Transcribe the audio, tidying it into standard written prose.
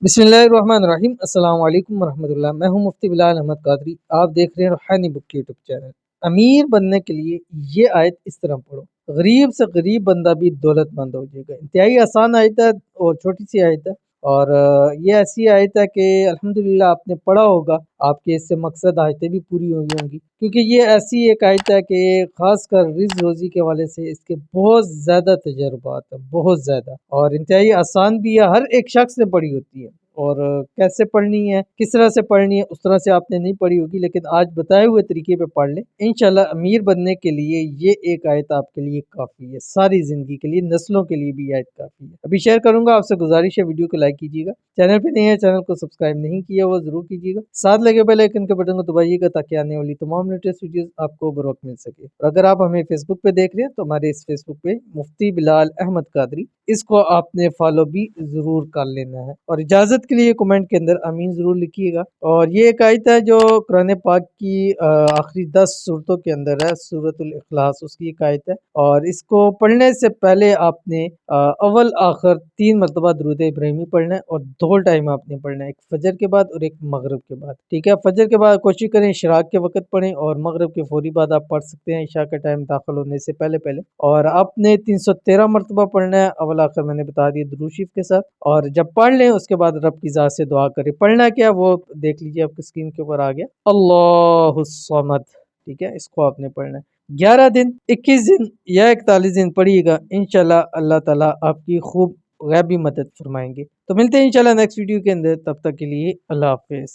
बिस्मिल्लाहिर्रहमानिर्रहीम। अस्सलाम वालेकुम वरहमतुल्लाह। मैं हूं मुफ्ती बिलाल अहमद कादरी। आप देख रहे हैं रूहानी बुक के यूट्यूब चैनल। अमीर बनने के लिए ये आयत इस तरह पढ़ो, गरीब से गरीब बंदा भी दौलतमंद हो जाएगा। इंतहाई आसान आयत है और छोटी सी आयत है। और ये ऐसी आयत है कि अल्हम्दुलिल्लाह आपने पढ़ा होगा, आपके इससे मकसद आयतें भी पूरी हुई होंगी, क्योंकि ये ऐसी एक आयत है कि खासकर रिज़्क रोज़ी के हवाले से इसके बहुत ज़्यादा तजर्बात है, बहुत ज़्यादा, और इंतहाई आसान भी है, हर एक शख्स ने पढ़ी होती है। और कैसे पढ़नी है, किस तरह से पढ़नी है, उस तरह से आपने नहीं पढ़ी होगी, लेकिन आज बताए हुए तरीके पे पढ़ लें, इंशाल्लाह अमीर बनने के लिए ये एक आयत आपके लिए काफ़ी है, सारी ज़िंदगी के लिए, नस्लों के लिए भी आयत काफ़ी है। अभी शेयर करूंगा, आपसे गुजारिश है वीडियो को लाइक कीजिएगा, चैनल पे नहीं है, चैनल को सब्सक्राइब नहीं किया वो ज़रूर कीजिएगा, साथ लगे बेल आइकन के बटन को दबाइएगा ताकि आने वाली तमाम लेटेस्ट वीडियोस आपको बर वक्त मिल सके। और अगर आप हमें फेसबुक पे देख रहे हैं तो हमारे इस फेसबुक पे मुफ्ती बिलाल अहमद कादरी, इसको आपने फॉलो भी ज़रूर कर लेना है। और इजाज़त के लिए कमेंट के अंदर आमीन ज़रूर लिखिएगा। और ये एक आयत है जो कुरान पाक की आखिरी 10 सूरतों के अंदर है, सूरतुल इखलास उसकी एक आयत है। और इसको पढ़ने से पहले आपने अव्वल आखिर 3 मरतबा दुरूद इब्राहिमी पढ़ना है, और 2 टाइम आपने पढ़ना है, एक फजर के बाद और एक मगरिब के बाद। ठीक है, फजर के बाद कोशिश करें इशराक के वक्त पढ़ें, और मगरिब के फौरी बाद आप पढ़ सकते हैं इशा का टाइम दाखिल होने से पहले पहले। और आपने 313 मरतबा पढ़ना है, अव्वल आखिर मैंने बता दिया दुरूद शरीफ के साथ। और जब पढ़ लें उसके बाद रब की ज़ात से दुआ करें। पढ़ना क्या वो देख लीजिए, आपकी स्क्रीन के ऊपर आ गया, अल्लाहुस समद। ठीक है, इसको आपने पढ़ना है 11 दिन, 21 दिन या 41 दिन पढ़िएगा, इंशाल्लाह अल्लाह ताला आपकी खूब गैबी मदद फरमाएंगे। तो मिलते हैं इंशाल्लाह नेक्स्ट वीडियो के अंदर, तब तक के लिए अल्लाह हाफिज़।